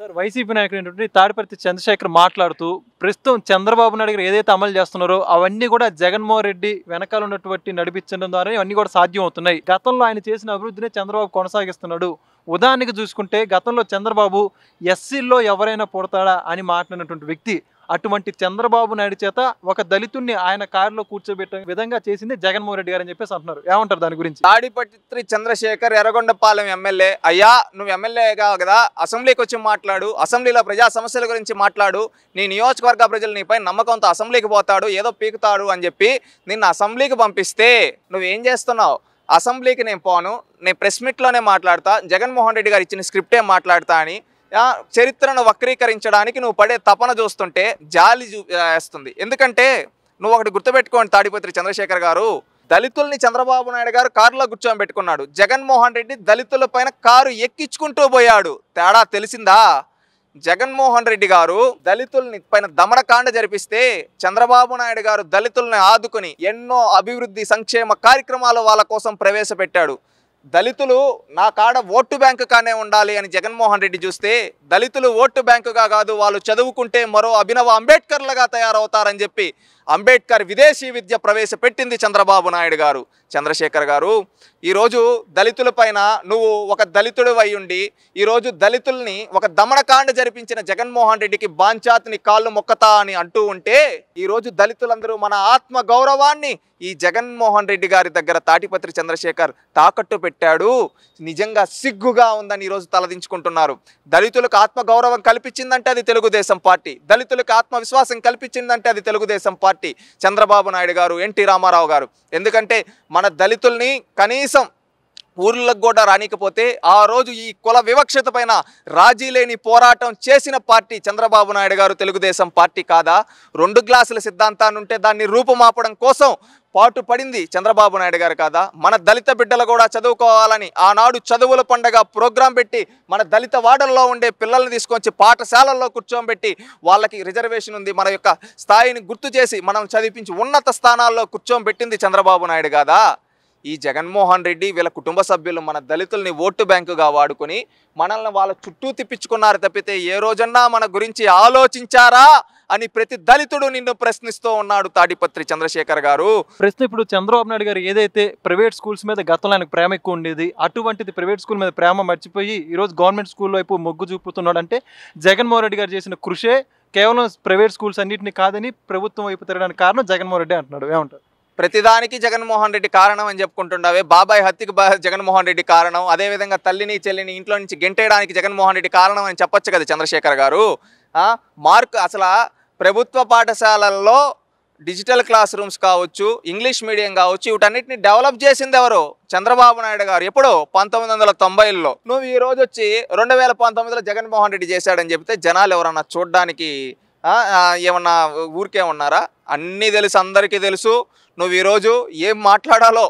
Sir YCP నాయకుడు తాడిపత్రి చంద్రశేఖర్ మాట్లాడుతూ ప్రస్తుతం చంద్రబాబు నాయుడు గారు ఏదైతే అమలు చేస్తున్నారో అవన్నీ కూడా జగన్మోహన్ రెడ్డి వెనకాల ఉన్నటువంటి నడిపించడం ద్వారా ఇవన్నీ కూడా సాధ్యం అవుతున్నాయి. గతంలో ఆయన చేసిన అభివృద్ధిని చంద్రబాబు కొనసాగిస్తున్నాడు. ఉదాహరణకి చూసుకుంటే గతంలో చంద్రబాబు ఎస్సీల్లో ఎవరైనా పుడతాడా అని మాట్లాడినటువంటి వ్యక్తి. అటువంటి చంద్రబాబు నాయుడు చేత ఒక దళితుడిని ఆయన కారులో కూర్చోబెట్టే విధంగా చేసింది జగన్మోహన్ రెడ్డి గారు అని చెప్పేసి అంటున్నారు. ఏమంటారు దాని గురించి? తాడిపత్రి చంద్రశేఖర్ ఎర్రగొండపాలెం ఎమ్మెల్యే. అయ్యా నువ్వు ఎమ్మెల్యేగా కదా అసెంబ్లీకి వచ్చి మాట్లాడు, అసెంబ్లీలో ప్రజా సమస్యల గురించి మాట్లాడు, నీ నియోజకవర్గ ప్రజలు నీపై నమ్మకంతో అసెంబ్లీకి పోతాడు, ఏదో పీకుతాడు అని చెప్పి నిన్ను అసెంబ్లీకి పంపిస్తే నువ్వేం చేస్తున్నావు? అసెంబ్లీకి నేను పోను, నేను ప్రెస్ మీట్లోనే మాట్లాడతా, జగన్మోహన్ రెడ్డి గారు ఇచ్చిన స్క్రిప్టే మాట్లాడతా అని చరిత్రను వక్రీకరించడానికి నువ్వు పడే తపన చూస్తుంటే జాలి వేస్తుంది. ఎందుకంటే నువ్వు ఒకటి గుర్తుపెట్టుకోండి, తాడిపత్రి చంద్రశేఖర్ గారు దళితుల్ని చంద్రబాబు నాయుడు గారు కారులో కూర్చొని పెట్టుకున్నాడు. జగన్మోహన్ రెడ్డి దళితుల పైన కారు ఎక్కించుకుంటూ పోయాడు. తేడా తెలిసిందా? జగన్మోహన్ రెడ్డి గారు దళితుల్ని పైన దమనకాండ జరిపిస్తే చంద్రబాబు నాయుడు గారు దళితుల్ని ఆదుకుని ఎన్నో అభివృద్ధి సంక్షేమ కార్యక్రమాలు వాళ్ళ కోసం ప్రవేశపెట్టాడు. దళితులు నా కాడ ఓటు బ్యాంకు కానే ఉండాలి అని జగన్మోహన్ రెడ్డి చూస్తే దళితులు ఓటు బ్యాంకుగా కాదు, వాళ్ళు చదువుకుంటే మరో అభినవ అంబేద్కర్లుగా తయారవుతారని చెప్పి అంబేద్కర్ విదేశీ విద్య ప్రవేశపెట్టింది చంద్రబాబు నాయుడు గారు. చంద్రశేఖర్ గారు ఈరోజు దళితుల పైన నువ్వు ఒక దళితుడు అయ్యుండి ఈరోజు దళితుల్ని ఒక దమనకాండ జరిపించిన జగన్మోహన్ రెడ్డికి బాంచాతిని కాళ్ళు మొక్కతా అని అంటూ ఉంటే ఈరోజు దళితులందరూ మన ఆత్మ గౌరవాన్ని ఈ జగన్మోహన్ రెడ్డి గారి దగ్గర తాటిపత్రి చంద్రశేఖర్ తాకట్టు పెట్టాడు. నిజంగా సిగ్గుగా ఉందని ఈరోజు తలదించుకుంటున్నారు. దళితులకు ఆత్మ గౌరవం కల్పించిందంటే అది తెలుగుదేశం పార్టీ, దళితులకు ఆత్మవిశ్వాసం కల్పించిందంటే అది తెలుగుదేశం పార్టీ, చంద్రబాబు నాయుడు గారు, ఎన్టీ రామారావు గారు. ఎందుకంటే మన దళితుల్ని కనీసం ఊర్లకు కూడా రానికపోతే ఆ రోజు ఈ కుల వివక్షత పైన రాజీ లేని పోరాటం చేసిన పార్టీ చంద్రబాబు నాయుడు గారు, తెలుగుదేశం పార్టీ కాదా? 2 గ్లాసుల సిద్ధాంతాన్ని ఉంటే దాన్ని రూపుమాపడం కోసం పాటు పడింది చంద్రబాబు నాయుడు గారు కాదా? మన దళిత బిడ్డలు కూడా చదువుకోవాలని ఆనాడు చదువుల పండగ ప్రోగ్రాం పెట్టి మన దళిత వాడల్లో ఉండే పిల్లల్ని తీసుకొచ్చి పాఠశాలల్లో కూర్చోబెట్టి వాళ్ళకి రిజర్వేషన్ ఉంది, మన యొక్క స్థాయిని గుర్తు చేసి మనం చదివించి ఉన్నత స్థానాల్లో కూర్చోబెట్టింది చంద్రబాబు నాయుడు కాదా? ఈ జగన్మోహన్ రెడ్డి వీళ్ళ కుటుంబ సభ్యులు మన దళితుల్ని ఓటు బ్యాంకుగా వాడుకొని మనల్ని వాళ్ళ చుట్టూ తిప్పించుకున్నారు తప్పితే ఏ రోజన్నా మన గురించి ఆలోచించారా అని ప్రతి దళితుడు నిన్ను ప్రశ్నిస్తూ ఉన్నాడు తాడిపత్రి చంద్రశేఖర్ గారు. ప్రస్తుతం ఇప్పుడు చంద్రబాబు నాయుడు గారు ఏదైతే ప్రైవేట్ స్కూల్స్ మీద గతంలో ఆయనకు ప్రేమ ఎక్కువ ఉండేది, అటువంటిది ప్రైవేట్ స్కూల్ మీద ప్రేమ మర్చిపోయి ఈరోజు గవర్నమెంట్ స్కూల్ వైపు మొగ్గు చూపుతున్నాడు అంటే జగన్మోహన్ రెడ్డి గారు చేసిన కృషే. కేవలం ప్రైవేట్ స్కూల్స్ అన్నింటినీ కాదని ప్రభుత్వం వైపు తిరగడానికి కారణం జగన్మోహన్ రెడ్డి అంటున్నాడు. ఏమంటారు? ప్రతిదానికి జగన్మోహన్ రెడ్డి కారణం అని చెప్పుకుంటుండవే. బాబాయ్ హత్యకి జగన్మోహన్ రెడ్డి కారణం, అదేవిధంగా తల్లిని చెల్లిని ఇంట్లో నుంచి గెంటేయడానికి జగన్మోహన్ రెడ్డి కారణం అని చెప్పొచ్చు కదా చంద్రశేఖర్ గారు. అసలు ప్రభుత్వ పాఠశాలల్లో డిజిటల్ క్లాస్ రూమ్స్ కావచ్చు, ఇంగ్లీష్ మీడియం కావచ్చు, వీటన్నిటిని డెవలప్ చేసింది ఎవరు? చంద్రబాబు నాయుడు గారు. ఎప్పుడు? 1990లో. నువ్వు ఈ రోజు వచ్చి 2019లో జగన్మోహన్ రెడ్డి చేశాడని చెప్తే జనాలు ఎవరన్నా చూడడానికి ఏమన్నా ఊరికే ఉన్నారా? అన్నీ తెలుసు, అందరికీ తెలుసు. నువ్వు ఈరోజు ఏం మాట్లాడాలో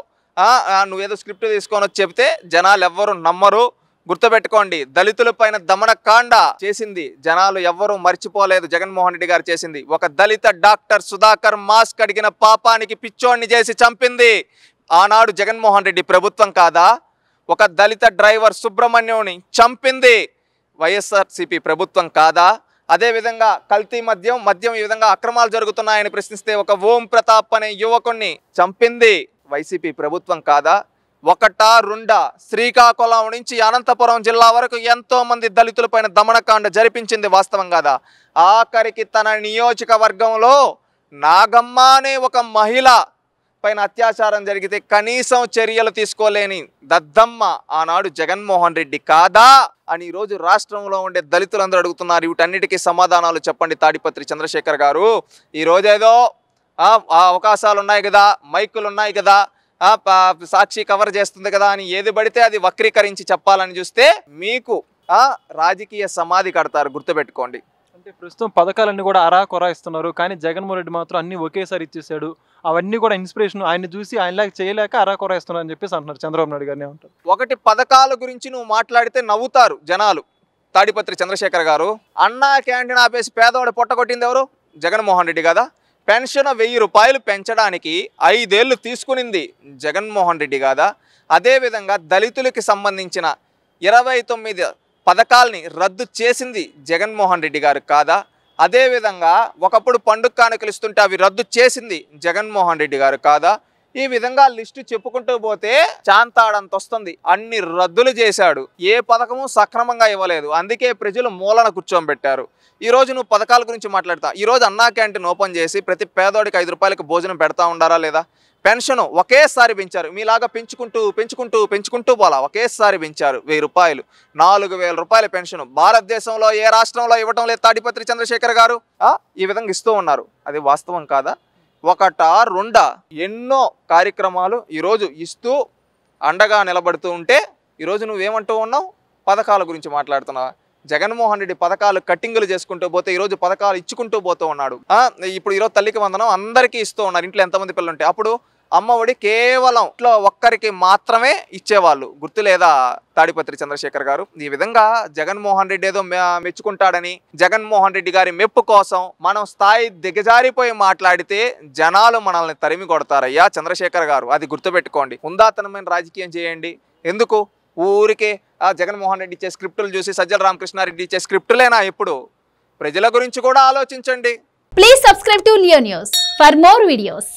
నువ్వేదో స్క్రిప్ట్ తీసుకొని వచ్చి చెప్తే జనాలు ఎవ్వరు నమ్మరు. గుర్తుపెట్టుకోండి, దళితుల పైన దమనకాండ చేసింది జనాలు ఎవ్వరూ మర్చిపోలేదు. జగన్మోహన్ రెడ్డి గారు చేసింది. ఒక దళిత డాక్టర్ సుధాకర్ మాస్క్ అడిగిన పాపానికి పిచ్చోడిని చేసి చంపింది ఆనాడు జగన్మోహన్ రెడ్డి ప్రభుత్వం కాదా? ఒక దళిత డ్రైవర్ సుబ్రహ్మణ్యుని చంపింది వైఎస్ఆర్సీపీ ప్రభుత్వం కాదా? అదేవిధంగా కల్తీ మద్యం ఈ విధంగా అక్రమాలు జరుగుతున్నాయని ప్రశ్నిస్తే ఒక ఓం ప్రతాప్ అనే యువకుణ్ణి చంపింది వైసీపీ ప్రభుత్వం కాదా? ఒకటా రెండా? శ్రీకాకుళం నుంచి అనంతపురం జిల్లా వరకు ఎంతో మంది దళితులపైన దమనకాండ జరిపించింది వాస్తవం కాదా? ఆఖరికి తన నియోజకవర్గంలో నాగమ్మ అనే ఒక మహిళ పైన అత్యాచారం జరిగితే కనీసం చర్యలు తీసుకోలేని దద్దమ్మ ఆనాడు జగన్మోహన్ రెడ్డి కాదా అని ఈరోజు రాష్ట్రంలో ఉండే దళితులందరూ అడుగుతున్నారు. వీటన్నిటికీ సమాధానాలు చెప్పండి తాడిపత్రి చంద్రశేఖర్ గారు. ఈరోజేదో అవకాశాలు ఉన్నాయి కదా, మైకులు ఉన్నాయి కదా, సాక్షి కవర్ చేస్తుంది కదా అని ఏది పడితే అది వక్రీకరించి చెప్పాలని చూస్తే మీకు రాజకీయ సమాధి కడతారు. గుర్తుపెట్టుకోండి. అంటే ప్రస్తుతం పథకాలన్నీ కూడా అరాకొరా ఇస్తున్నారు, కానీ జగన్మోహన్ రెడ్డి మాత్రం అన్ని ఒకేసారి ఇచ్చేసాడు. అవన్నీ కూడా ఇన్స్పిరేషన్, ఆయన చూసి ఆయనలాగా చేయలేక అరాకొరా ఇస్తున్నారు అని చెప్పేసి అంటున్నారు చంద్రబాబు నాయుడు గారిని. ఏమంటారు? ఒకటి, పథకాల గురించి నువ్వు మాట్లాడితే నవ్వుతారు జనాలు. తాడిపత్రి చంద్రశేఖర్ గారు, అన్నా క్యాంటీన్ ఆపేసి పేదవాడు పొట్టగొట్టింది ఎవరు? జగన్మోహన్ రెడ్డి కదా. పెన్షన్ 1000 రూపాయలు పెంచడానికి 5 ఏళ్ళు తీసుకునింది జగన్మోహన్ రెడ్డి కాదా? అదేవిధంగా దళితులకి సంబంధించిన 29 పథకాల్ని రద్దు చేసింది జగన్మోహన్ రెడ్డి గారు కాదా? అదేవిధంగా ఒకప్పుడు పండుగ కానుకలు ఇస్తుంటే అవి రద్దు చేసింది జగన్మోహన్ రెడ్డి గారు కాదా? ఈ విధంగా లిస్టు చెప్పుకుంటూ పోతే చాంతాడంత వస్తుంది. అన్ని రద్దులు చేశాడు, ఏ పథకము సక్రమంగా ఇవ్వలేదు, అందుకే ప్రజలు మూలన కూర్చోబెట్టారు. ఈరోజు నువ్వు పథకాల గురించి మాట్లాడతా. ఈరోజు అన్నా క్యాంటీన్ ఓపెన్ చేసి ప్రతి పేదోడికి 5 రూపాయలకు భోజనం పెడతా ఉండారా లేదా? పెన్షన్ ఒకేసారి పెంచారు, మీలాగా పెంచుకుంటూ పోలా, ఒకేసారి పెంచారు 1000 రూపాయలు, 4000 రూపాయల పెన్షన్. భారతదేశంలో ఏ రాష్ట్రంలో ఇవ్వటం లేదు తాడిపత్రి చంద్రశేఖర్ గారు. ఈ విధంగా ఇస్తూ ఉన్నారు. అది వాస్తవం కాదా? ఒకటా రెండా ఎన్నో కార్యక్రమాలు ఈరోజు ఇస్తూ అండగా నిలబడుతూ ఉంటే ఈరోజు నువ్వేమంటూ ఉన్నావు? పథకాల గురించి మాట్లాడుతున్నావు. జగన్మోహన్ రెడ్డి పథకాలు కట్టింగులు చేసుకుంటూ పోతే ఈరోజు పథకాలు ఇచ్చుకుంటూ పోతూ ఉన్నాడు. ఇప్పుడు ఈరోజు తల్లికి వందనం అందరికీ ఇస్తూ ఉన్నారు. ఇంట్లో ఎంతమంది పిల్లలు ఉంటే అప్పుడు అమ్మఒడి కేవలం ఇంట్లో ఒక్కరికి మాత్రమే ఇచ్చేవాళ్ళు. గుర్తు లేదా తాడిపత్రి చంద్రశేఖర్ గారు? ఈ విధంగా జగన్మోహన్ రెడ్డి ఏదో మెచ్చుకుంటాడని, జగన్మోహన్ రెడ్డి గారి మెప్పు కోసం మనం స్థాయి దిగజారిపోయి మాట్లాడితే జనాలు మనల్ని తరిమి కొడతారయ్యా చంద్రశేఖర్ గారు. అది గుర్తుపెట్టుకోండి. ఉందాతనమైన రాజకీయం చేయండి. ఎందుకు ఊరికే జగన్మోహన్ రెడ్డి ఇచ్చే స్క్రిప్టులు చూసి సజ్జల రామకృష్ణారెడ్డి ఇచ్చే స్క్రిప్టులేనా? ఇప్పుడు ప్రజల గురించి కూడా ఆలోచించండి. Please subscribe to Leo news for more videos.